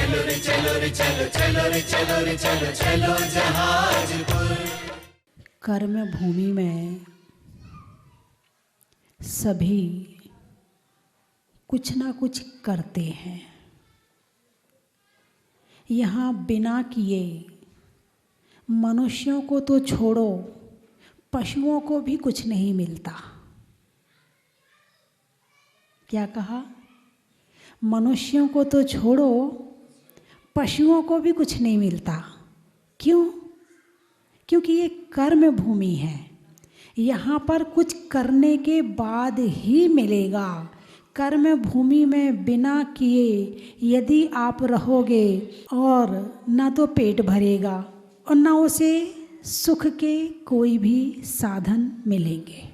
चलो रे चलो रे चलो चलो रे चलो रे चलो चलो जहाजपुर। कर्म भूमि में सभी कुछ ना कुछ करते हैं। यहाँ बिना किए मनुष्यों को तो छोड़ो, पशुओं को भी कुछ नहीं मिलता। क्या कहा? मनुष्यों को तो छोड़ो, पशुओं को भी कुछ नहीं मिलता। क्यों? क्योंकि ये कर्म भूमि है। यहाँ पर कुछ करने के बाद ही मिलेगा। कर्म भूमि में बिना किए यदि आप रहोगे और ना तो पेट भरेगा और ना उसे सुख के कोई भी साधन मिलेंगे।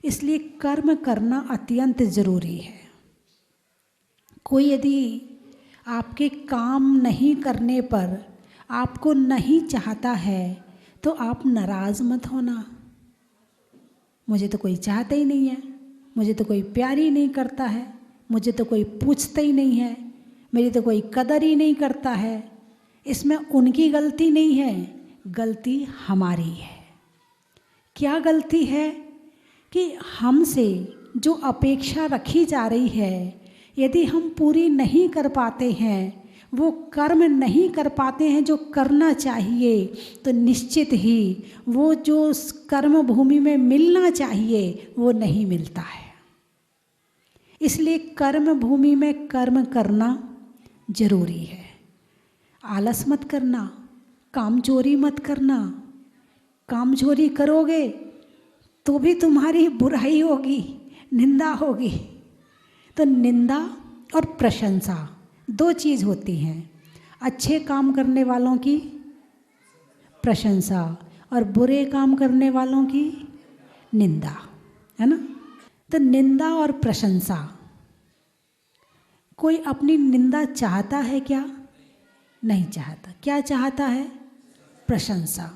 इसलिए कर्म करना अत्यंत ज़रूरी है। कोई यदि आपके काम नहीं करने पर आपको नहीं चाहता है तो आप नाराज़ मत होना। मुझे तो कोई चाहता ही नहीं है, मुझे तो कोई प्यार ही नहीं करता है, मुझे तो कोई पूछता ही नहीं है, मेरी तो कोई कदर ही नहीं करता है। इसमें उनकी गलती नहीं है, गलती हमारी है। क्या गलती है? कि हमसे जो अपेक्षा रखी जा रही है यदि हम पूरी नहीं कर पाते हैं, वो कर्म नहीं कर पाते हैं जो करना चाहिए, तो निश्चित ही वो जो कर्म भूमि में मिलना चाहिए वो नहीं मिलता है। इसलिए कर्म भूमि में कर्म करना जरूरी है। आलस मत करना, कामचोरी मत करना। कामचोरी करोगे तो भी तुम्हारी बुराई होगी, निंदा होगी। तो निंदा और प्रशंसा दो चीज़ होती हैं। अच्छे काम करने वालों की प्रशंसा और बुरे काम करने वालों की निंदा, है ना? तो निंदा और प्रशंसा, कोई अपनी निंदा चाहता है क्या? नहीं चाहता। क्या चाहता है? प्रशंसा।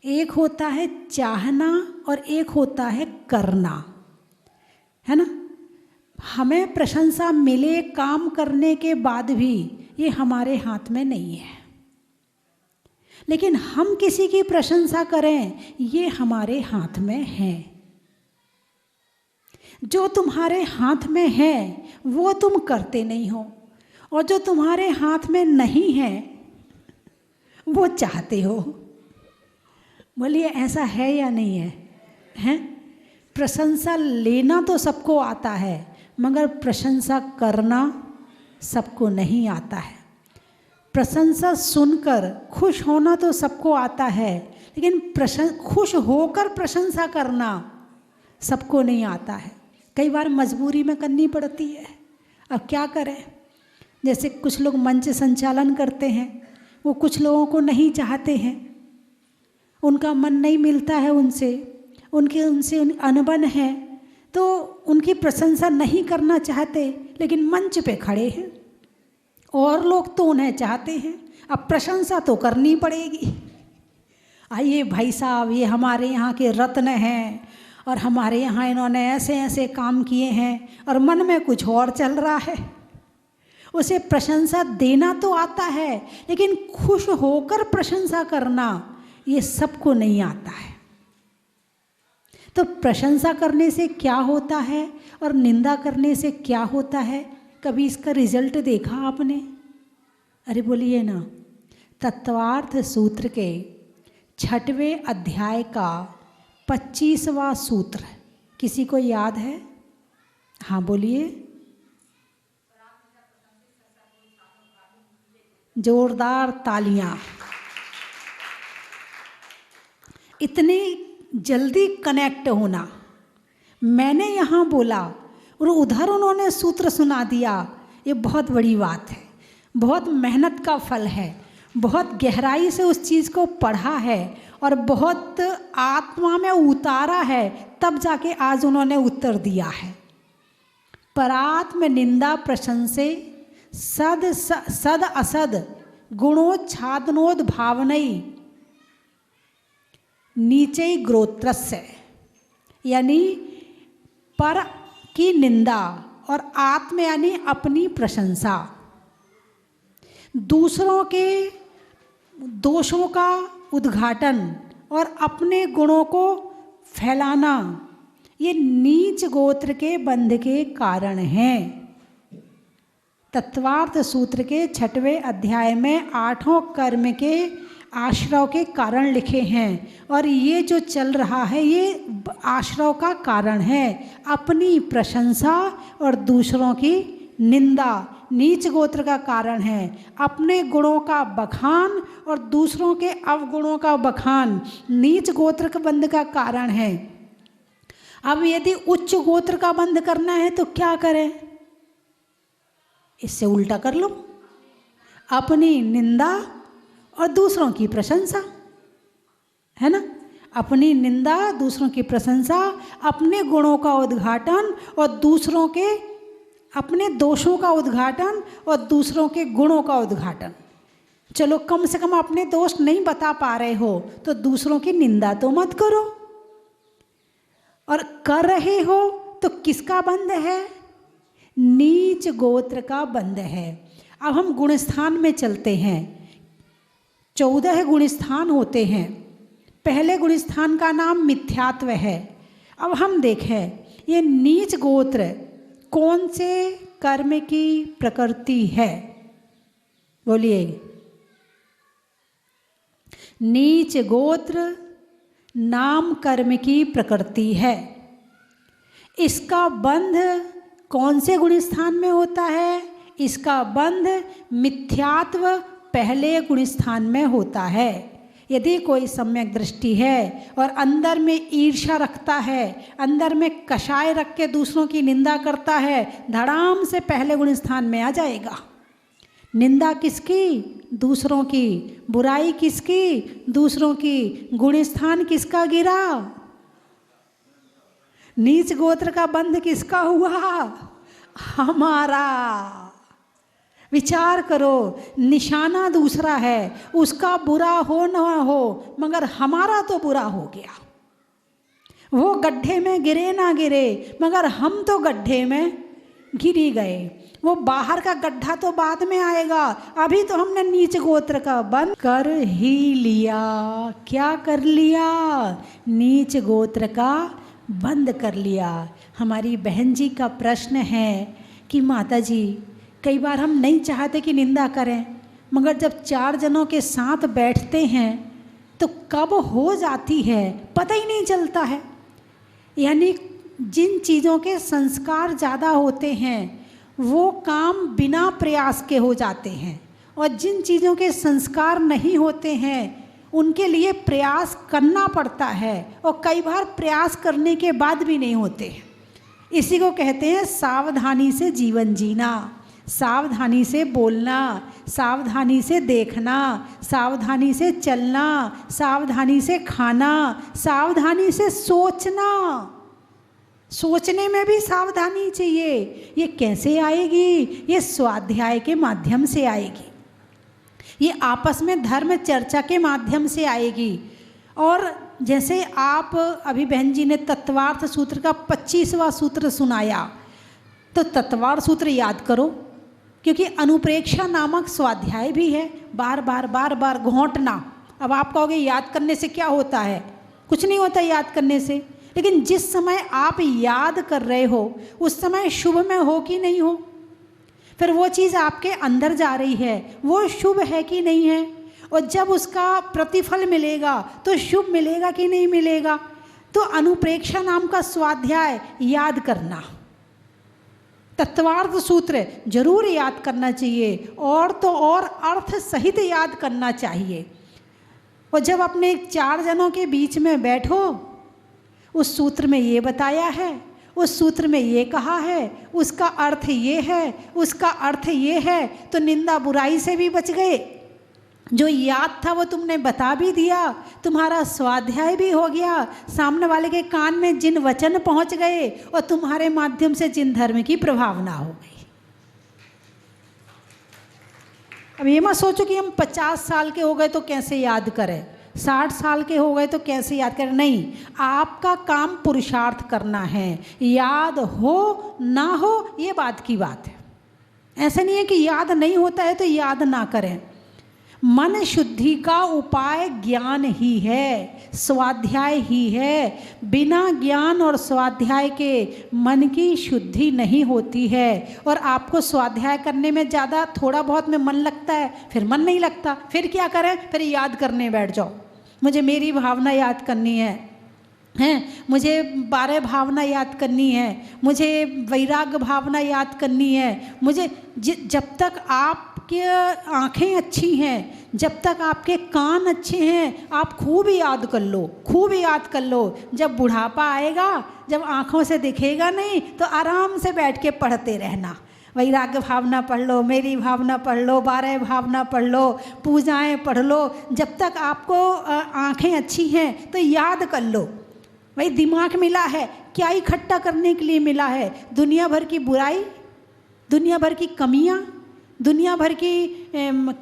एक होता है चाहना और एक होता है करना, है ना? हमें प्रशंसा मिले काम करने के बाद भी ये हमारे हाथ में नहीं है, लेकिन हम किसी की प्रशंसा करें ये हमारे हाथ में है। जो तुम्हारे हाथ में है वो तुम करते नहीं हो, और जो तुम्हारे हाथ में नहीं है वो चाहते हो। बोलिए ऐसा है या नहीं है? हैं? प्रशंसा लेना तो सबको आता है, मगर प्रशंसा करना सबको नहीं आता है। प्रशंसा सुनकर खुश होना तो सबको आता है, लेकिन खुश होकर प्रशंसा करना सबको नहीं आता है। कई बार मजबूरी में करनी पड़ती है। अब क्या करें? जैसे कुछ लोग मंच संचालन करते हैं, वो कुछ लोगों को नहीं चाहते हैं, उनका मन नहीं मिलता है उनसे अनबन है, तो उनकी प्रशंसा नहीं करना चाहते, लेकिन मंच पे खड़े हैं और लोग तो उन्हें चाहते हैं। अब प्रशंसा तो करनी पड़ेगी। आइए भाई साहब, ये हमारे यहाँ के रत्न हैं और हमारे यहाँ इन्होंने ऐसे ऐसे काम किए हैं, और मन में कुछ और चल रहा है। उसे प्रशंसा देना तो आता है, लेकिन खुश होकर प्रशंसा करना ये सबको नहीं आता है। तो प्रशंसा करने से क्या होता है और निंदा करने से क्या होता है? कभी इसका रिजल्ट देखा आपने? अरे बोलिए ना। तत्वार्थ सूत्र के 6वें अध्याय का 25वां सूत्र किसी को याद है? हाँ बोलिए। जोरदार तालियां। इतनी जल्दी कनेक्ट होना, मैंने यहाँ बोला और उधर उन्होंने सूत्र सुना दिया, ये बहुत बड़ी बात है। बहुत मेहनत का फल है, बहुत गहराई से उस चीज़ को पढ़ा है और बहुत आत्मा में उतारा है, तब जाके आज उन्होंने उत्तर दिया है। परात्म निंदा प्रशंसे सद असद गुणोच्छादनोद भावनई नीचे ग्रोत्रस्य, यानी पर की निंदा और आत्म यानी अपनी प्रशंसा। दूसरों के दोषों का उद्घाटन और अपने गुणों को फैलाना, ये नीच गोत्र के बंध के कारण हैं। तत्वार्थ सूत्र के 6वें अध्याय में 8 कर्म के आश्रव के कारण लिखे हैं, और ये जो चल रहा है ये आश्रव का कारण है। अपनी प्रशंसा और दूसरों की निंदा नीच गोत्र का कारण है। अपने गुणों का बखान और दूसरों के अवगुणों का बखान नीच गोत्र के बंध का कारण है। अब यदि उच्च गोत्र का बंध करना है तो क्या करें? इससे उल्टा कर लो, अपनी निंदा और दूसरों की प्रशंसा, है ना। अपनी निंदा, दूसरों की प्रशंसा, अपने गुणों का उद्घाटन और दूसरों के, अपने दोषों का उद्घाटन और दूसरों के गुणों का उद्घाटन। चलो कम से कम अपने दोष नहीं बता पा रहे हो तो दूसरों की निंदा तो मत करो, और कर रहे हो तो किसका बंध है? नीच गोत्र का बंध है। अब हम गुणस्थान में चलते हैं। 14 गुणस्थान होते हैं। पहले गुणस्थान का नाम मिथ्यात्व है। अब हम देखें ये नीच गोत्र कौन से कर्म की प्रकृति है? बोलिए। नीच गोत्र नाम कर्म की प्रकृति है। इसका बंध कौन से गुणस्थान में होता है? इसका बंध मिथ्यात्व पहले गुणस्थान में होता है। यदि कोई सम्यक दृष्टि है और अंदर में ईर्ष्या रखता है, अंदर में कषाय रख के दूसरों की निंदा करता है, धड़ाम से पहले गुणस्थान में आ जाएगा। निंदा किसकी? दूसरों की। बुराई किसकी? दूसरों की। गुणस्थान किसका गिरा? नीच गोत्र का बंध किसका हुआ? हमारा। विचार करो, निशाना दूसरा है, उसका बुरा हो ना हो मगर हमारा तो बुरा हो गया। वो गड्ढे में गिरे ना गिरे मगर हम तो गड्ढे में गिरी गए। वो बाहर का गड्ढा तो बाद में आएगा, अभी तो हमने नीच गोत्र का बंद कर ही लिया। क्या कर लिया? नीच गोत्र का बंद कर लिया। हमारी बहन जी का प्रश्न है कि माता जी कई बार हम नहीं चाहते कि निंदा करें, मगर जब 4 जनों के साथ बैठते हैं तो कब हो जाती है पता ही नहीं चलता है। यानी जिन चीज़ों के संस्कार ज़्यादा होते हैं वो काम बिना प्रयास के हो जाते हैं, और जिन चीज़ों के संस्कार नहीं होते हैं उनके लिए प्रयास करना पड़ता है, और कई बार प्रयास करने के बाद भी नहीं होते। इसी को कहते हैं सावधानी से जीवन जीना, सावधानी से बोलना, सावधानी से देखना, सावधानी से चलना, सावधानी से खाना, सावधानी से सोचना। सोचने में भी सावधानी चाहिए। ये कैसे आएगी? ये स्वाध्याय के माध्यम से आएगी, ये आपस में धर्म चर्चा के माध्यम से आएगी। और जैसे आप अभी बहन जी ने तत्वार्थ सूत्र का 25वां सूत्र सुनाया, तो तत्वार्थ सूत्र याद करो, क्योंकि अनुप्रेक्षा नामक स्वाध्याय भी है। बार बार बार बार घोंटना। अब आप कहोगे याद करने से क्या होता है? कुछ नहीं होता याद करने से, लेकिन जिस समय आप याद कर रहे हो उस समय शुभ में हो कि नहीं हो, फिर वो चीज़ आपके अंदर जा रही है, वो शुभ है कि नहीं है, और जब उसका प्रतिफल मिलेगा तो शुभ मिलेगा कि नहीं मिलेगा। तो अनुप्रेक्षा नाम का स्वाध्याय याद करना, तत्वार्थ सूत्र जरूर याद करना चाहिए, और तो और अर्थ सहित याद करना चाहिए। और जब अपने 4 जनों के बीच में बैठो, उस सूत्र में ये बताया है, उस सूत्र में ये कहा है, उसका अर्थ ये है, उसका अर्थ ये है, तो निंदा बुराई से भी बच गए। जो याद था वो तुमने बता भी दिया, तुम्हारा स्वाध्याय भी हो गया, सामने वाले के कान में जिन वचन पहुंच गए और तुम्हारे माध्यम से जिन धर्म की प्रभावना हो गई। अब ये मत सोचो कि हम 50 साल के हो गए तो कैसे याद करें, 60 साल के हो गए तो कैसे याद करें। नहीं, आपका काम पुरुषार्थ करना है। याद हो ना हो ये बात की बात ऐसा नहीं है कि याद नहीं होता है तो याद ना करें। मन शुद्धि का उपाय ज्ञान ही है, स्वाध्याय ही है। बिना ज्ञान और स्वाध्याय के मन की शुद्धि नहीं होती है। और आपको स्वाध्याय करने में ज़्यादा थोड़ा बहुत में मन लगता है, फिर मन नहीं लगता, फिर क्या करें, फिर याद करने बैठ जाओ। मुझे मेरी भावना याद करनी है, मुझे 12 भावना याद करनी है, मुझे वैराग्य भावना याद करनी है, मुझे जब तक आपके आँखें अच्छी हैं, जब तक आपके कान अच्छे हैं, आप खूब याद कर लो, खूब याद कर लो। जब बुढ़ापा आएगा, जब आँखों से दिखेगा नहीं, तो आराम से बैठ के पढ़ते रहना। वैराग्य भावना पढ़ लो, मेरी भावना पढ़ लो, 12 भावना पढ़ लो, पूजाएं पढ़ लो। जब तक आपको आँखें अच्छी हैं तो याद कर लो। भाई दिमाग मिला है, क्या इकट्ठा करने के लिए मिला है? दुनिया भर की बुराई, दुनिया भर की कमियां, दुनिया भर की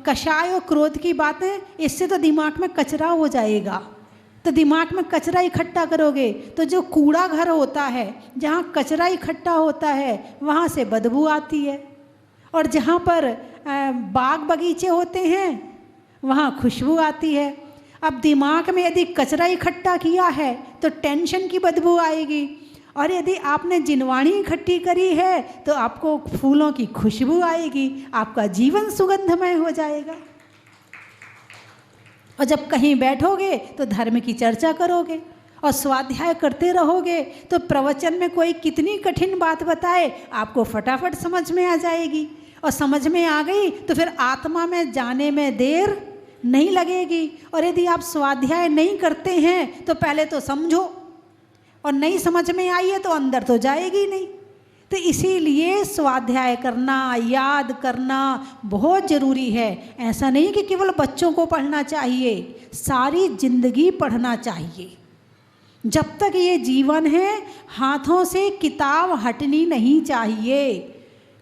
कषाय और क्रोध की बातें, इससे तो दिमाग में कचरा हो जाएगा। तो दिमाग में कचरा इकट्ठा करोगे तो जो कूड़ा घर होता है, जहाँ कचरा इकट्ठा होता है, वहाँ से बदबू आती है। और जहाँ पर बाग बगीचे होते हैं, वहाँ खुशबू आती है। अब दिमाग में यदि कचरा इकट्ठा किया है तो टेंशन की बदबू आएगी, और यदि आपने जिनवाणी इकट्ठी करी है तो आपको फूलों की खुशबू आएगी, आपका जीवन सुगंधमय हो जाएगा। और जब कहीं बैठोगे तो धर्म की चर्चा करोगे और स्वाध्याय करते रहोगे तो प्रवचन में कोई कितनी कठिन बात बताए, आपको फटाफट समझ में आ जाएगी। और समझ में आ गई तो फिर आत्मा में जाने में देर नहीं लगेगी। और यदि आप स्वाध्याय नहीं करते हैं तो पहले तो समझो, और नहीं समझ में आई है तो अंदर तो जाएगी नहीं। तो इसीलिए स्वाध्याय करना, याद करना बहुत ज़रूरी है। ऐसा नहीं कि केवल बच्चों को पढ़ना चाहिए, सारी जिंदगी पढ़ना चाहिए। जब तक ये जीवन है, हाथों से किताब हटनी नहीं चाहिए।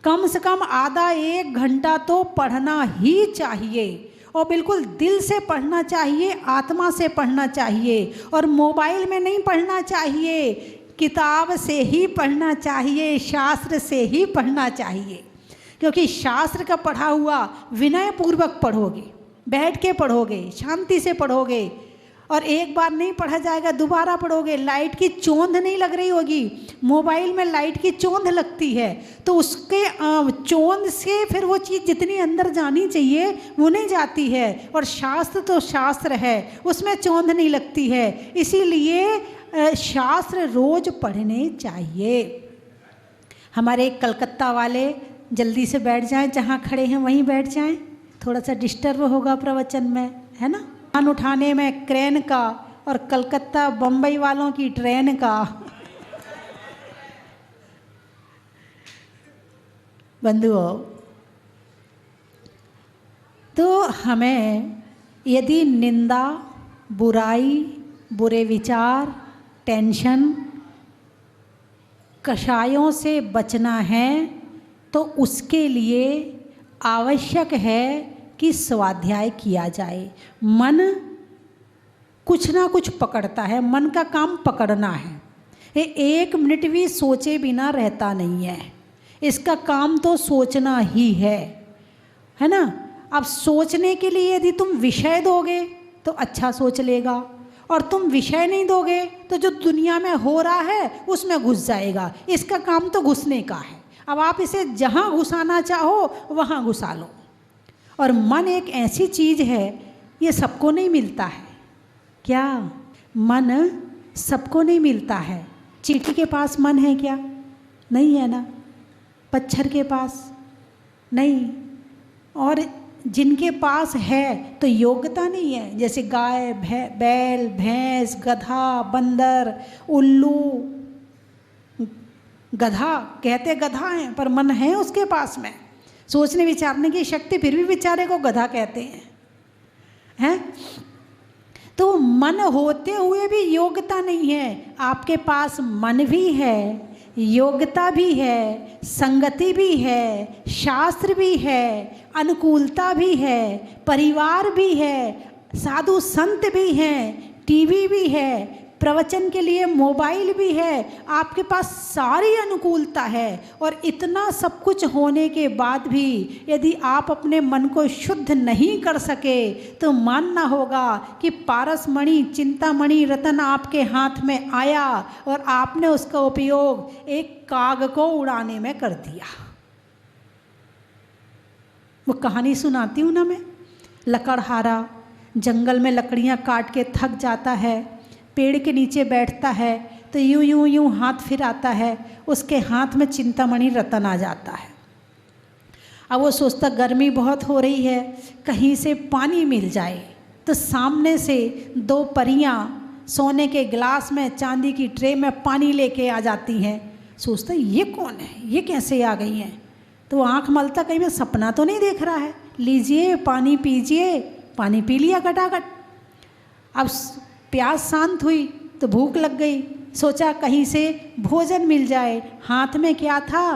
कम से कम आधा 1 घंटा तो पढ़ना ही चाहिए, और बिल्कुल दिल से पढ़ना चाहिए, आत्मा से पढ़ना चाहिए। और मोबाइल में नहीं पढ़ना चाहिए, किताब से ही पढ़ना चाहिए, शास्त्र से ही पढ़ना चाहिए। क्योंकि शास्त्र का पढ़ा हुआ विनय पूर्वक पढ़ोगे, बैठ के पढ़ोगे, शांति से पढ़ोगे, और एक बार नहीं पढ़ा जाएगा, दोबारा पढ़ोगे। लाइट की चोंध नहीं लग रही होगी, मोबाइल में लाइट की चोंध लगती है, तो उसके चोंध से फिर वो चीज़ जितनी अंदर जानी चाहिए वो नहीं जाती है। और शास्त्र तो शास्त्र है, उसमें चोंध नहीं लगती है। इसीलिए शास्त्र रोज पढ़ने चाहिए। हमारे कलकत्ता वाले जल्दी से बैठ जाएं, जहाँ खड़े हैं वहीं बैठ जाएं, थोड़ा सा डिस्टर्ब होगा प्रवचन में, है ना। सामान उठाने में क्रेन का और कलकत्ता बम्बई वालों की ट्रेन का। बंधुओं, तो हमें यदि निंदा, बुराई, बुरे विचार, टेंशन, कषायों से बचना है तो उसके लिए आवश्यक है कि स्वाध्याय किया जाए। मन कुछ ना कुछ पकड़ता है, मन का काम पकड़ना है। ये 1 मिनट भी सोचे बिना रहता नहीं है, इसका काम तो सोचना ही है ना। अब सोचने के लिए यदि तुम विषय दोगे तो अच्छा सोच लेगा, और तुम विषय नहीं दोगे तो जो दुनिया में हो रहा है उसमें घुस जाएगा। इसका काम तो घुसने का है। अब आप इसे जहाँ घुसाना चाहो वहाँ घुसा लो। और मन एक ऐसी चीज़ है, ये सबको नहीं मिलता है। क्या मन सबको नहीं मिलता है? चींटी के पास मन है क्या? नहीं है ना। पत्थर के पास नहीं। और जिनके पास है तो योग्यता नहीं है, जैसे गाय, बैल, भैंस, गधा, बंदर, उल्लू। गधा कहते गधा हैं पर मन है उसके पास में, सोचने विचारने की शक्ति, फिर भी बेचारे को गधा कहते हैं। तो मन होते हुए भी योग्यता नहीं है। आपके पास मन भी है, योग्यता भी है, संगति भी है, शास्त्र भी है, अनुकूलता भी है, परिवार भी है, साधु संत भी हैं, टीवी भी है, प्रवचन के लिए मोबाइल भी है, आपके पास सारी अनुकूलता है, और इतना सब कुछ होने के बाद भी यदि आप अपने मन को शुद्ध नहीं कर सके तो मानना होगा कि पारसमणि, चिंतामणि रतन आपके हाथ में आया और आपने उसका उपयोग एक काग को उड़ाने में कर दिया। वो कहानी सुनाती हूँ ना मैं, लकड़हारा जंगल में लकड़ियाँ काट के थक जाता है, पेड़ के नीचे बैठता है तो यूं यूं यूं हाथ फिराता है, उसके हाथ में चिंतामणि रतन आ जाता है। अब वो सोचता गर्मी बहुत हो रही है, कहीं से पानी मिल जाए, तो सामने से दो परियां सोने के गिलास में, चांदी की ट्रे में पानी लेके आ जाती हैं। सोचता ये कौन है, ये कैसे आ गई हैं? तो वो आँख मलता, कहीं मैं सपना तो नहीं देख रहा है, लीजिए पानी पीजिए। पानी पी लिया खटाखट। अब प्यास शांत हुई तो भूख लग गई, सोचा कहीं से भोजन मिल जाए। हाथ में क्या था?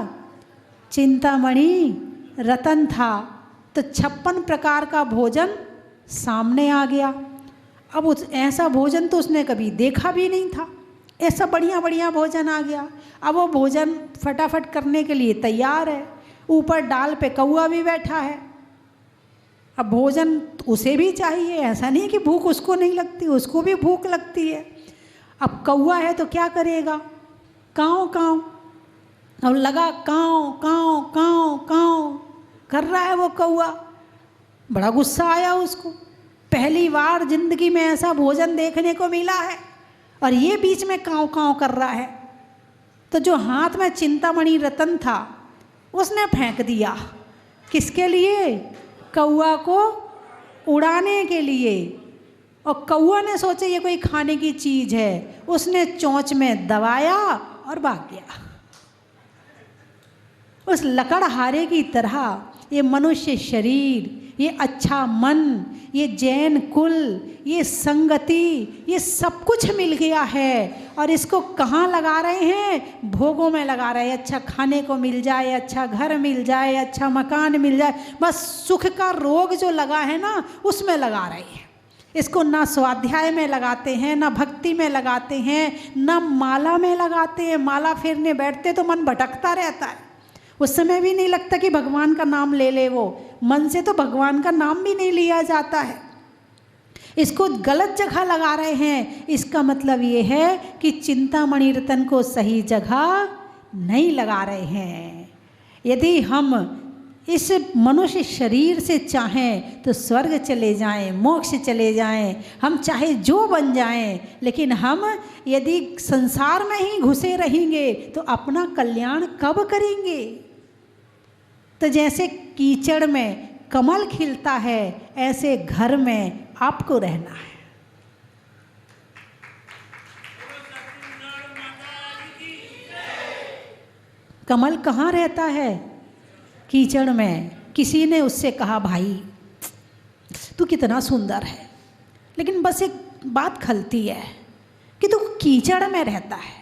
चिंतामणि रतन था। तो 56 प्रकार का भोजन सामने आ गया। अब उस ऐसा भोजन तो उसने कभी देखा भी नहीं था, ऐसा बढ़िया बढ़िया भोजन आ गया। अब वो भोजन फटाफट करने के लिए तैयार है, ऊपर डाल पे कौआ भी बैठा है। अब भोजन उसे भी चाहिए, ऐसा नहीं कि भूख उसको नहीं लगती, उसको भी भूख लगती है। अब कौआ है तो क्या करेगा? काँव काँव, अब लगा काँव काँव काँव काँव कर रहा है वो कौआ। बड़ा गुस्सा आया उसको, पहली बार जिंदगी में ऐसा भोजन देखने को मिला है और ये बीच में काँव काँव कर रहा है। तो जो हाथ में चिंतामणि रतन था उसने फेंक दिया। किसके लिए? कौआ को उड़ाने के लिए। और कौआ ने सोचा ये कोई खाने की चीज़ है, उसने चोंच में दबाया और भाग गया। उस लकड़हारे की तरह ये मनुष्य शरीर, ये अच्छा मन, ये जैन कुल, ये संगति, ये सब कुछ मिल गया है और इसको कहाँ लगा रहे हैं? भोगों में लगा रहे हैं। अच्छा खाने को मिल जाए, अच्छा घर मिल जाए, अच्छा मकान मिल जाए, बस सुख का रोग जो लगा है ना उसमें लगा रहे हैं। इसको ना स्वाध्याय में लगाते हैं, ना भक्ति में लगाते हैं, ना माला में लगाते हैं। माला फेरने बैठते तो मन भटकता रहता है, उस समय भी नहीं लगता कि भगवान का नाम ले ले। वो मन से तो भगवान का नाम भी नहीं लिया जाता है। इसको गलत जगह लगा रहे हैं। इसका मतलब ये है कि चिंतामणि रतन को सही जगह नहीं लगा रहे हैं। यदि हम इस मनुष्य शरीर से चाहें तो स्वर्ग चले जाएं, मोक्ष चले जाएं, हम चाहे जो बन जाएं, लेकिन हम यदि संसार में ही घुसे रहेंगे तो अपना कल्याण कब करेंगे? तो जैसे कीचड़ में कमल खिलता है, ऐसे घर में आपको रहना है। कमल कहाँ रहता है? कीचड़ में। किसी ने उससे कहा भाई तू कितना सुंदर है, लेकिन बस एक बात खलती है कि तू कीचड़ में रहता है।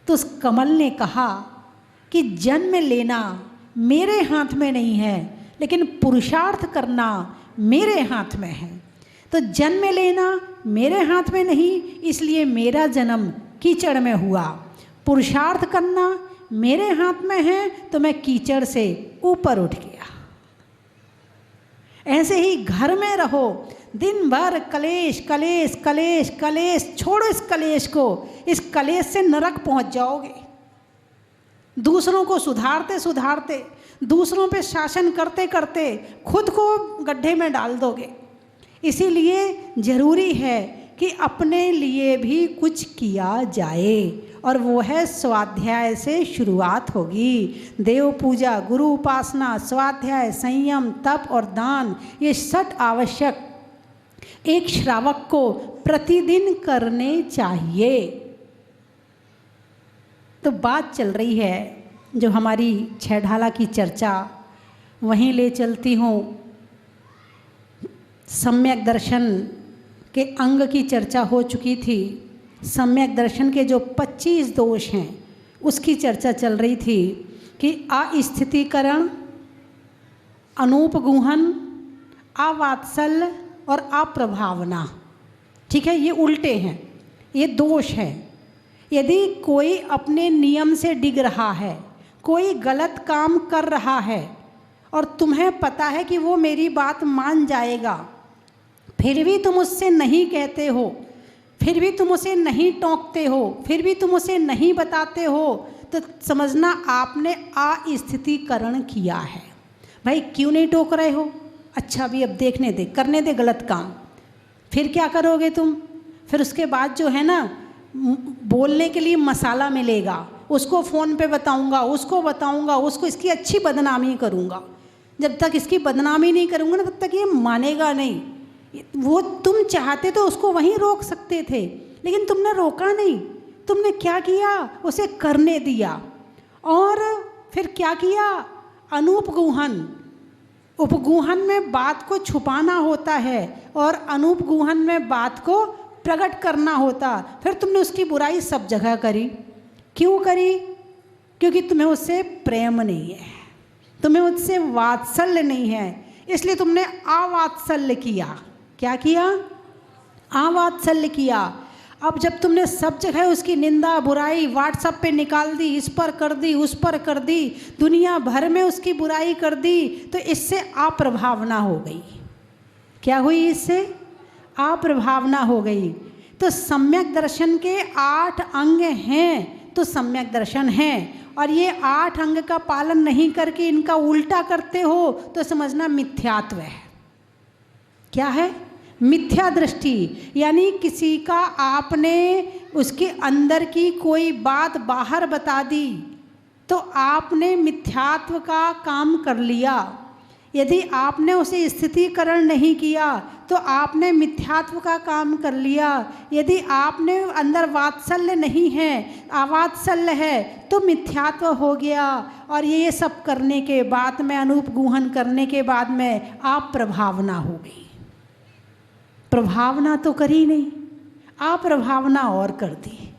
तो उस कमल ने कहा कि जन्म लेना मेरे हाथ में नहीं है, लेकिन पुरुषार्थ करना मेरे हाथ में है। तो जन्म लेना मेरे हाथ में नहीं, इसलिए मेरा जन्म कीचड़ में हुआ। पुरुषार्थ करना मेरे हाथ में है, तो मैं कीचड़ से ऊपर उठ गया। ऐसे ही घर में रहो, दिन भर कलेश कलेश कलेश कलेश, छोड़ो इस कलेश को। इस कलेश से नरक पहुंच जाओगे। दूसरों को सुधारते सुधारते, दूसरों पे शासन करते करते खुद को गड्ढे में डाल दोगे। इसीलिए जरूरी है कि अपने लिए भी कुछ किया जाए, और वो है स्वाध्याय से शुरुआत होगी। देव पूजा, गुरु उपासना, स्वाध्याय, संयम, तप और दान, ये 6 आवश्यक एक श्रावक को प्रतिदिन करने चाहिए। तो बात चल रही है जो हमारी छह ढाला की चर्चा, वहीं ले चलती हूँ। सम्यक दर्शन के अंग की चर्चा हो चुकी थी। सम्यक दर्शन के जो 25 दोष हैं उसकी चर्चा चल रही थी कि अस्थितीकरण, अनूपगुहन, अवात्सल्य और अप्रभावना। ठीक है, ये उल्टे हैं। ये दोष है। यदि कोई अपने नियम से डिग रहा है, कोई गलत काम कर रहा है और तुम्हें पता है कि वो मेरी बात मान जाएगा, फिर भी तुम उससे नहीं कहते हो, फिर भी तुम उसे नहीं टोकते हो, फिर भी तुम उसे नहीं बताते हो, तो समझना आपने अस्थितीकरण किया है। भाई क्यों नहीं टोक रहे हो? अच्छा भी अब देखने दे, करने दे गलत काम। फिर क्या करोगे तुम? फिर उसके बाद जो है ना, बोलने के लिए मसाला मिलेगा, उसको फ़ोन पे बताऊंगा, उसको बताऊंगा, उसको इसकी अच्छी बदनामी करूंगा। जब तक इसकी बदनामी नहीं करूंगा ना, तब तक ये मानेगा नहीं। वो तुम चाहते तो उसको वहीं रोक सकते थे, लेकिन तुमने रोका नहीं। तुमने क्या किया? उसे करने दिया। और फिर क्या किया? अनुपगूहन। उपगूहन में बात को छुपाना होता है और अनुपगूहन में बात को प्रकट करना होता। फिर तुमने उसकी बुराई सब जगह करी। क्यों करी? क्योंकि तुम्हें उससे प्रेम नहीं है, तुम्हें उससे वात्सल्य नहीं है, इसलिए तुमने अवात्सल्य किया। क्या किया? अवात्सल्य किया। अब जब तुमने सब जगह उसकी निंदा बुराई व्हाट्सएप पे निकाल दी, इस पर कर दी, उस पर कर दी, दुनिया भर में उसकी बुराई कर दी, तो इससे अप्रभावना हो गई। क्या हुई? इससे अप्रभावना हो गई। तो सम्यक दर्शन के 8 अंग हैं, तो सम्यक दर्शन है। और ये 8 अंग का पालन नहीं करके इनका उल्टा करते हो तो समझना मिथ्यात्व है। क्या है? मिथ्या दृष्टि। यानी किसी का आपने उसके अंदर की कोई बात बाहर बता दी तो आपने मिथ्यात्व का काम कर लिया। यदि आपने उसे स्थितीकरण नहीं किया तो आपने मिथ्यात्व का काम कर लिया। यदि आपने अंदर वात्सल्य नहीं है, अवात्सल्य है, तो मिथ्यात्व हो गया। और ये सब करने के बाद में, अनुपगूहन करने के बाद में, आप प्रभावना हो गई। प्रभावना तो करी नहीं, आप प्रभावना और कर दी।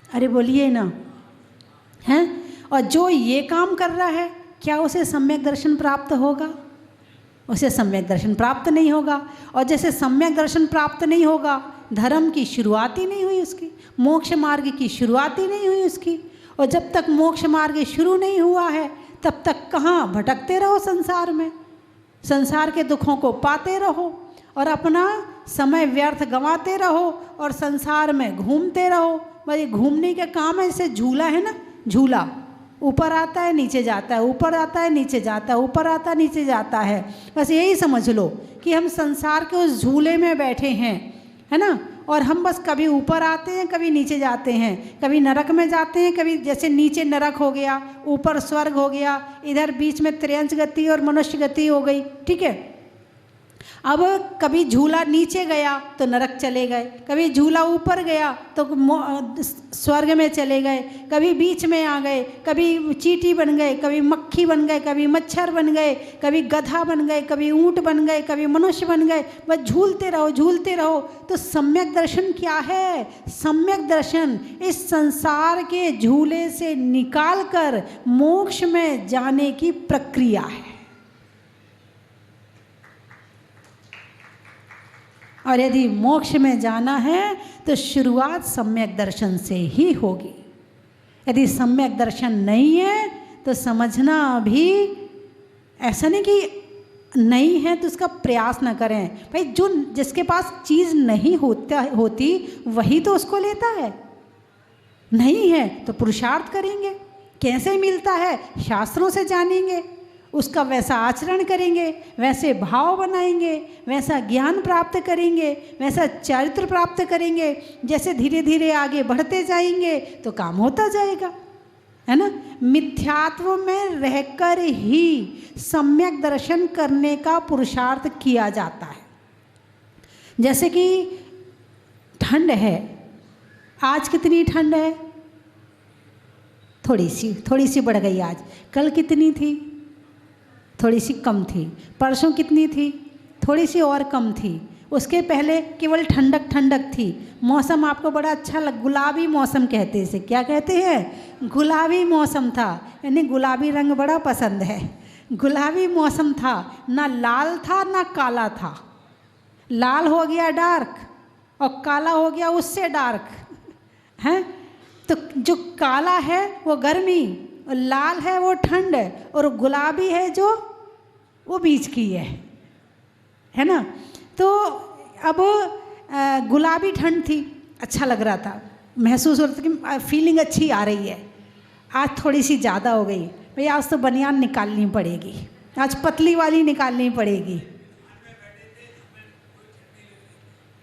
अरे बोलिए ना, हैं? और जो ये काम कर रहा है, क्या उसे सम्यक दर्शन प्राप्त होगा? उसे सम्यक दर्शन प्राप्त नहीं होगा। और जैसे सम्यक दर्शन प्राप्त नहीं होगा, धर्म की शुरुआत ही नहीं हुई उसकी, मोक्ष मार्ग की शुरुआत ही नहीं हुई उसकी। और जब तक मोक्ष मार्ग शुरू नहीं हुआ है, तब तक कहाँ भटकते रहो संसार में, संसार के दुखों को पाते रहो और अपना समय व्यर्थ गंवाते रहो और संसार में घूमते रहो। भाई घूमने का काम है, जैसे झूला है ना, झूला ऊपर आता है नीचे जाता है, ऊपर आता है नीचे जाता है, ऊपर आता है नीचे जाता है। बस यही समझ लो कि हम संसार के उस झूले में बैठे हैं, है ना। और हम बस कभी ऊपर आते हैं, कभी नीचे जाते हैं, कभी नरक में जाते हैं, कभी जैसे नीचे नरक हो गया, ऊपर स्वर्ग हो गया, इधर बीच में त्रियंश गति और मनुष्य गति हो गई। ठीक है। अब कभी झूला नीचे गया तो नरक चले गए, कभी झूला ऊपर गया तो स्वर्ग में चले गए, कभी बीच में आ गए, कभी चींटी बन गए, कभी मक्खी बन गए, कभी मच्छर बन गए, कभी गधा बन गए, कभी ऊंट बन गए, कभी मनुष्य बन गए। बस झूलते रहो, झूलते रहो। तो सम्यक दर्शन क्या है? सम्यक दर्शन इस संसार के झूले से निकालकर मोक्ष में जाने की प्रक्रिया है। और यदि मोक्ष में जाना है तो शुरुआत सम्यक दर्शन से ही होगी। यदि सम्यक दर्शन नहीं है तो समझना अभी ऐसा नहीं कि नहीं है तो उसका प्रयास ना करें। भाई जो जिसके पास चीज़ नहीं होती वही तो उसको लेता है। नहीं है तो पुरुषार्थ करेंगे। कैसे मिलता है? शास्त्रों से जानेंगे, उसका वैसा आचरण करेंगे, वैसे भाव बनाएंगे, वैसा ज्ञान प्राप्त करेंगे, वैसा चरित्र प्राप्त करेंगे। जैसे धीरे धीरे आगे बढ़ते जाएंगे तो काम होता जाएगा, है ना। मिथ्यात्व में रहकर ही सम्यक दर्शन करने का पुरुषार्थ किया जाता है। जैसे कि ठंड है, आज कितनी ठंड है? थोड़ी सी बढ़ गई आज। कल कितनी थी? थोड़ी सी कम थी। परसों कितनी थी? थोड़ी सी और कम थी। उसके पहले केवल ठंडक ठंडक थी। मौसम आपको बड़ा अच्छा गुलाबी मौसम कहते हैं इसे। क्या कहते हैं? गुलाबी मौसम था, यानी गुलाबी रंग बड़ा पसंद है। गुलाबी मौसम था, ना लाल था ना काला था। लाल हो गया डार्क और काला हो गया उससे डार्क। हैं। तो जो काला है वो गर्मी, और लाल है वो ठंड, और गुलाबी है जो वो बीच की है ना। तो अब गुलाबी ठंड थी, अच्छा लग रहा था, महसूस हो रहा था कि फीलिंग अच्छी आ रही है। आज थोड़ी सी ज़्यादा हो गई, भैया आज तो बनियान निकालनी पड़ेगी, आज पतली वाली निकालनी पड़ेगी,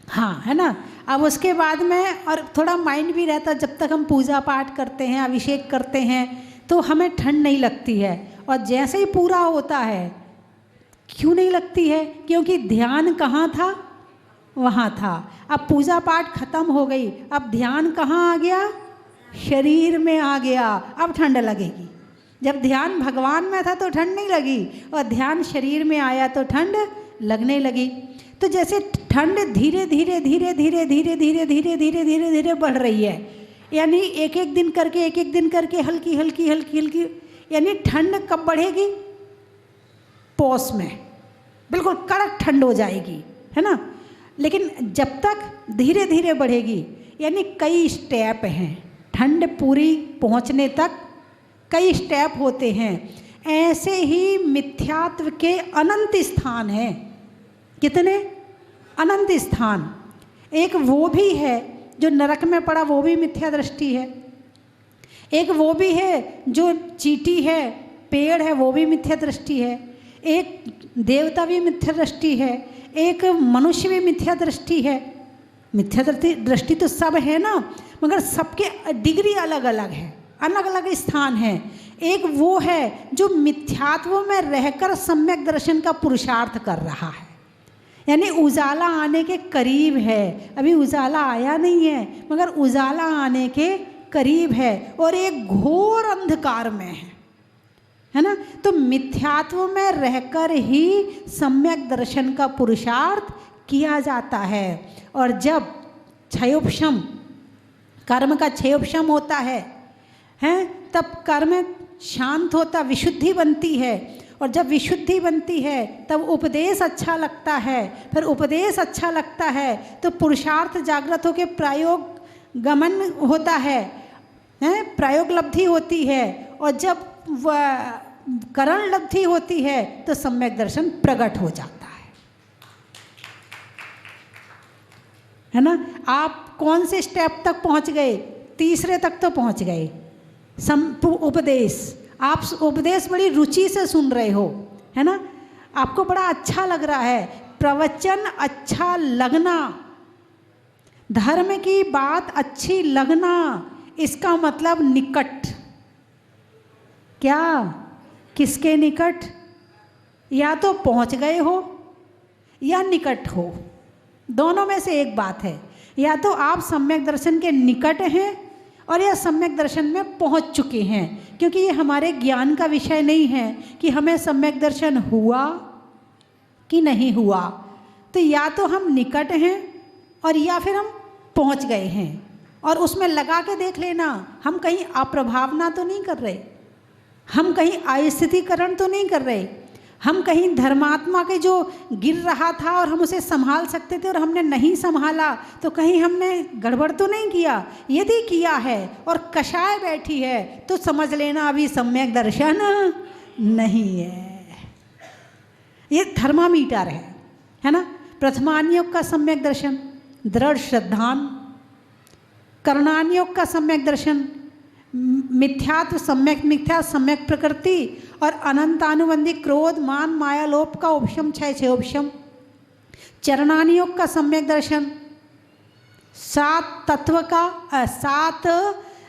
हाँ है ना। अब उसके बाद में और थोड़ा माइंड भी रहता, जब तक हम पूजा पाठ करते हैं, अभिषेक करते हैं, तो हमें ठंड नहीं लगती है। और जैसे ही पूरा होता है, क्यों नहीं लगती है? क्योंकि ध्यान कहाँ था? वहाँ था। अब पूजा पाठ खत्म हो गई, अब ध्यान कहाँ आ गया? शरीर में आ गया, अब ठंड लगेगी। जब ध्यान भगवान में था तो ठंड नहीं लगी, और ध्यान शरीर में आया तो ठंड लगने लगी। तो जैसे ठंड धीरे धीरे धीरे धीरे धीरे धीरे धीरे धीरे धीरे धीरे बढ़ रही है, यानी एक एक दिन करके हल्की हल्की हल्की हल्की, यानी ठंड कब बढ़ेगी? पौष में बिल्कुल कड़क ठंड हो जाएगी, है ना। लेकिन जब तक धीरे धीरे बढ़ेगी, यानी कई स्टेप हैं ठंड पूरी पहुंचने तक, कई स्टेप होते हैं। ऐसे ही मिथ्यात्व के अनंत स्थान हैं। कितने? अनंत स्थान। एक वो भी है जो नरक में पड़ा, वो भी मिथ्या दृष्टि है। एक वो भी है जो चींटी है, पेड़ है, वो भी मिथ्या दृष्टि है। एक देवता भी मिथ्या दृष्टि है, एक मनुष्य भी मिथ्या दृष्टि है। मिथ्या दृष्टि तो सब है ना, मगर सबके डिग्री अलग अलग है, अलग अलग स्थान है। एक वो है जो मिथ्यात्व में रहकर सम्यक दर्शन का पुरुषार्थ कर रहा है, यानी उजाला आने के करीब है। अभी उजाला आया नहीं है, मगर उजाला आने के करीब है, और एक घोर अंधकार में है ना। तो मिथ्यात्व में रहकर ही सम्यक दर्शन का पुरुषार्थ किया जाता है। और जब क्षयोपशम, कर्म का क्षयोपशम होता है, तब कर्म शांत होता, विशुद्धि बनती है। और जब विशुद्धि बनती है तब उपदेश अच्छा लगता है, फिर उपदेश अच्छा लगता है तो पुरुषार्थ जागृत होकर प्रायोग गमन होता है, प्रायोग लब्धि होती है। और जब करण लब्धि होती है तो सम्यक दर्शन प्रकट हो जाता है ना। आप कौन से स्टेप तक पहुंच गए? तीसरे तक तो पहुंच गए। उपदेश, आप उपदेश बड़ी रुचि से सुन रहे हो, है ना, आपको बड़ा अच्छा लग रहा है। प्रवचन अच्छा लगना, धर्म की बात अच्छी लगना, इसका मतलब निकट। क्या? किसके निकट? या तो पहुंच गए हो या निकट हो, दोनों में से एक बात है। या तो आप सम्यक दर्शन के निकट हैं और या सम्यक दर्शन में पहुंच चुके हैं, क्योंकि ये हमारे ज्ञान का विषय नहीं है कि हमें सम्यक दर्शन हुआ कि नहीं हुआ। तो या तो हम निकट हैं और या फिर हम पहुंच गए हैं। और उसमें लगा के देख लेना, हम कहीं अप्रभावना तो नहीं कर रहे, हम कहीं अस्थितीकरण तो नहीं कर रहे, हम कहीं धर्मात्मा के जो गिर रहा था और हम उसे संभाल सकते थे और हमने नहीं संभाला, तो कहीं हमने गड़बड़ तो नहीं किया। यदि किया है और कषाय बैठी है तो समझ लेना अभी सम्यक दर्शन नहीं है। ये थर्मामीटर है ना। प्रथमान्योग का सम्यक दर्शन दृढ़ श्रद्धान, करणान्योग का सम्यक दर्शन मिथ्यात्व सम्यक मिथ्या सम्यक प्रकृति, और अनंतानुबंधी क्रोध मान माया लोप का उपशम क्षय उपशम। चरणानियोग का सम्यक दर्शन, 7 तत्व का 7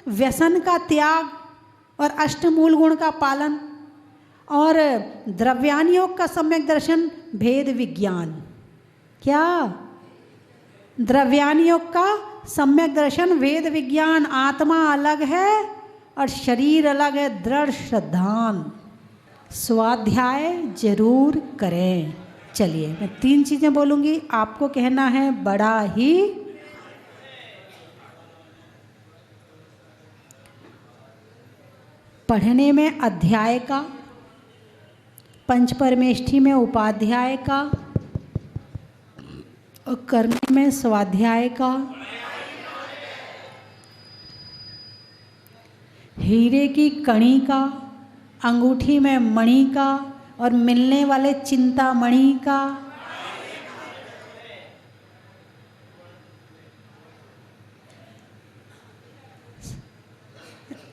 व्यसन का त्याग और अष्टमूल गुण का पालन। और द्रव्यानियोग का सम्यक दर्शन भेद विज्ञान। क्या? द्रव्यानियोग का सम्यक दर्शन वेद विज्ञान, आत्मा अलग है और शरीर अलग है, दृढ़ श्रद्धान। स्वाध्याय जरूर करें। चलिए मैं 3 चीज़ें बोलूँगी, आपको कहना है बड़ा ही। पढ़ने में अध्याय का, पंचपरमेष्ठी में उपाध्याय का, और करने में स्वाध्याय का। हीरे की कणी का, अंगूठी में मणि का और मिलने वाले चिंतामणि का।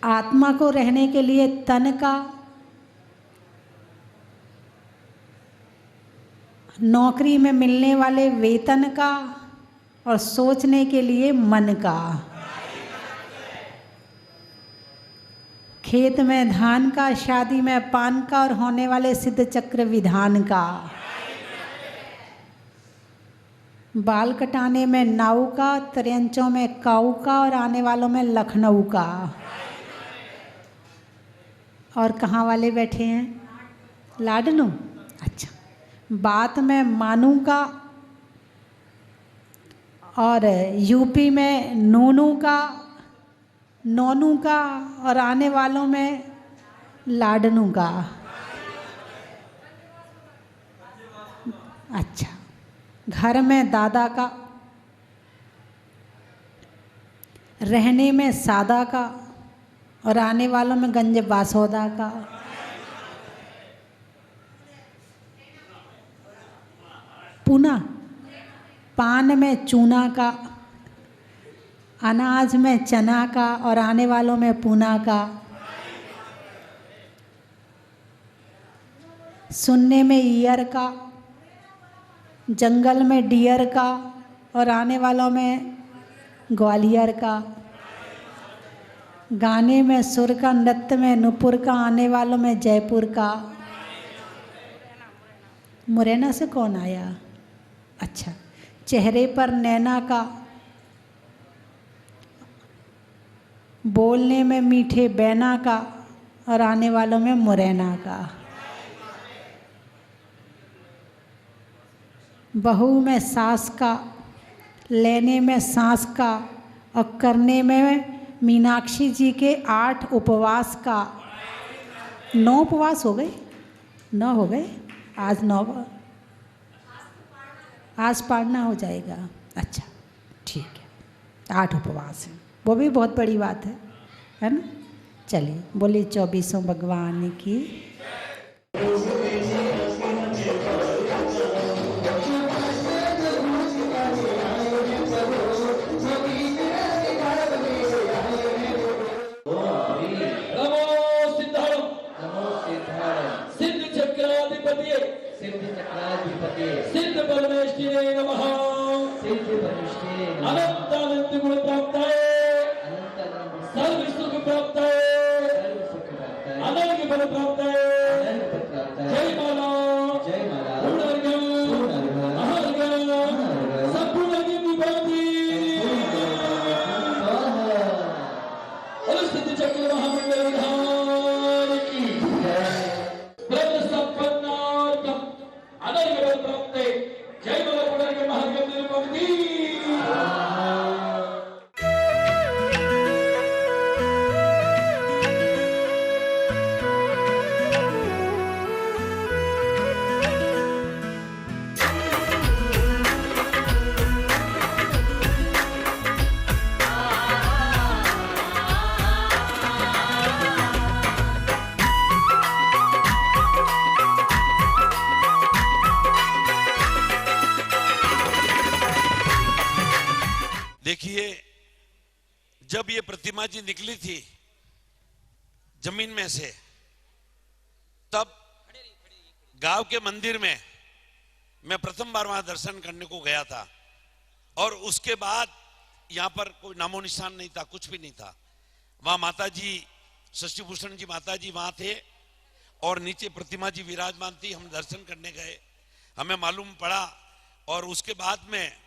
आत्मा को रहने के लिए तन का, नौकरी में मिलने वाले वेतन का और सोचने के लिए मन का। खेत में धान का, शादी में पान का और होने वाले सिद्ध चक्र विधान का। बाल कटाने में नाऊ का, त्रियंचों में काऊ का और आने वालों में लखनऊ का। और कहाँ वाले बैठे हैं? लाडनू। अच्छा। बात में मानू का और यूपी में नोनू का, नोनू का और आने वालों में लाडनू का। अच्छा। घर में दादा का, रहने में सादा का और आने वालों में गंज बासौदा का। पूना। पान में चूना का, अनाज में चना का और आने वालों में पूना का। सुनने में ईयर का, जंगल में डियर का और आने वालों में ग्वालियर का। गाने में सुर का, नृत्य में नुपुर का, आने वालों में जयपुर का। मुरैना से कौन आया? अच्छा। चेहरे पर नैना का, बोलने में मीठे बैना का और आने वालों में मुरैना का। बहू में सास का, लेने में सांस का और करने में मीनाक्षी जी के 8 उपवास का। 9 उपवास हो गए? 9 हो गए? आज 9, आज पाड़ना हो जाएगा। अच्छा, ठीक है। 8 उपवास हैं, वो भी बहुत बड़ी बात है ना। चलिए, बोलिए 24 भगवान की। सिद्ध परमेश्वरे नमः। अनंत अनंत गुण प्राप्त है, सर्व सुख प्राप्त है, अनंत फल प्राप्त है। जय माला, जय माला। संपूर्ण और सिद्ध चक्र महामंडल विधान की ब्रह्म संपन्नार्थम अनर्गल प्राप्ते। जय माला पुनर्ग महागम निर्मति। देखिए, जब ये प्रतिमा जी निकली थी जमीन में से, तब गांव के मंदिर में मैं प्रथम बार वहां दर्शन करने को गया था। और उसके बाद यहाँ पर कोई नामो निशान नहीं था, कुछ भी नहीं था। वहां माता जी, शशि भूषण जी माता जी वहां थे और नीचे प्रतिमा जी विराजमान थी। हम दर्शन करने गए, हमें मालूम पड़ा। और उसके बाद में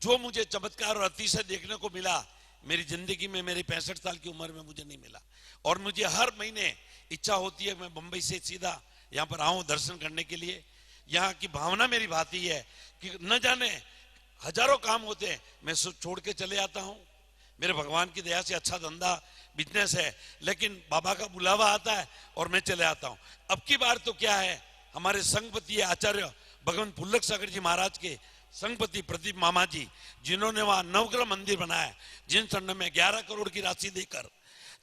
जो मुझे चमत्कार और अतिशय देखने को मिला, मेरी जिंदगी में, मेरी 65 साल की उम्र में मुझे नहीं मिला। और मुझे हर महीने इच्छा होती है मैं बंबई से सीधा यहाँ पर आऊं दर्शन करने के लिए। यहाँ की भावना मेरी भाती है कि न जाने हजारों काम होते हैं, मैं छोड़ के चले आता हूँ। मेरे भगवान की दया से अच्छा धंधा बिजनेस है, लेकिन बाबा का बुलावा आता है और मैं चले आता हूँ। अब की बार तो क्या है, हमारे संघपति आचार्य भगवान पुल्लक सागर जी महाराज के संघपति प्रदीप मामा जी, जिन्होंने वहां नवग्रह मंदिर बनाया, जिन सन में 11 करोड़ की राशि देकर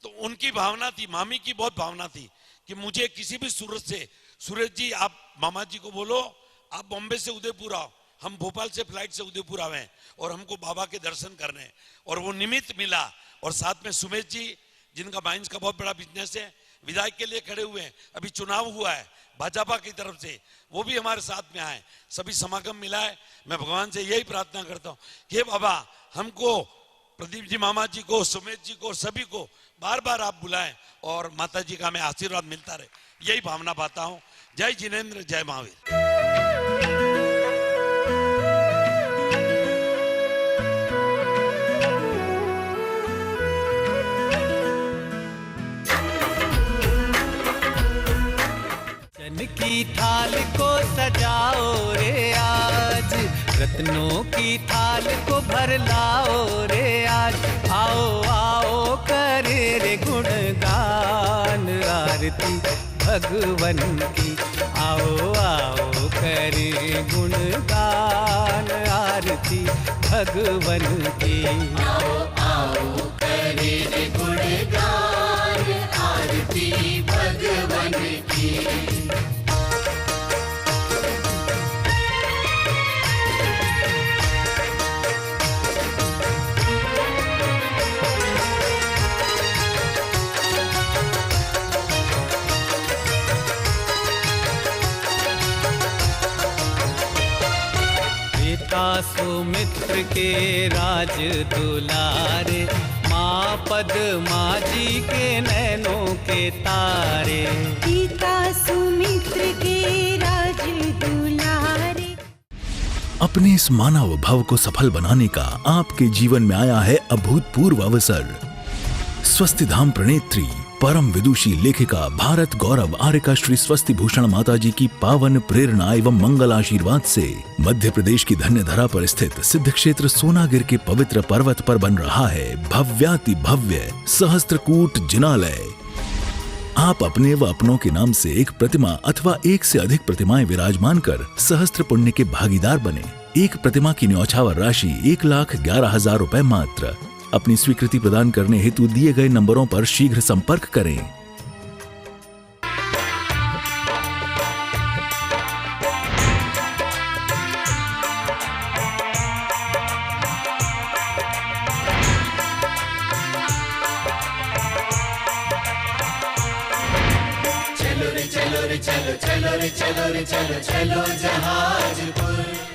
तो उनकी भावना थी, मामी की बहुत भावना थी कि मुझे किसी भी सूरत से, सूरज जी आप मामा जी को बोलो आप बॉम्बे से उदयपुर आओ, हम भोपाल से फ्लाइट से उदयपुर आवे और हमको बाबा के दर्शन करने हैं। और वो निमित्त मिला। और साथ में सुमेश जी जिनका माइंस का बहुत बड़ा बिजनेस है, विधायक के लिए खड़े हुए हैं, अभी चुनाव हुआ है भाजपा की तरफ से, वो भी हमारे साथ में आए, सभी समागम मिला है। मैं भगवान से यही प्रार्थना करता हूँ कि बाबा हमको, प्रदीप जी मामा जी को, सुमेश जी को, सभी को बार बार आप बुलाएं और माता जी का हमें आशीर्वाद मिलता रहे, यही भावना पाता हूँ। जय जिनेंद्र, जय महावीर। की थाल को सजाओ रे आज, रत्नों की थाल को भर लाओ रे आज। आओ आओ करे रे गुणगान आरती भगवन की, आओ आओ करे गुणगान आरती भगवन की। आओ आओ करे रे गुणगान आरती भगवन की। सुमित्र के राज दुलारे, माँ पद्मा जी के नैनों के तारे। पिता सुमित्र के राज दुलारे। अपने इस मानव भव को सफल बनाने का आपके जीवन में आया है अभूतपूर्व अवसर। स्वस्ति धाम प्रणेत्री परम विदुषी लेखिका भारत गौरव आर्यका श्री स्वस्ति भूषण माता जी की पावन प्रेरणा एवं मंगल आशीर्वाद से मध्य प्रदेश की धन्य धरा पर स्थित सिद्ध क्षेत्र सोनागिर के पवित्र पर्वत पर बन रहा है भव्याति भव्य सहस्त्रकूट जिनालय। आप अपने व अपनों के नाम से एक प्रतिमा अथवा एक से अधिक प्रतिमाएं विराजमान कर सहस्त्र पुण्य के भागीदार बने। एक प्रतिमा की न्यौछावर राशि 1,11,000 रुपए मात्र। अपनी स्वीकृति प्रदान करने हेतु दिए गए नंबरों पर शीघ्र संपर्क करें। चलो रे चलो रे चलो, चलो रे चलो रे चलो, चलो जहाजपुर।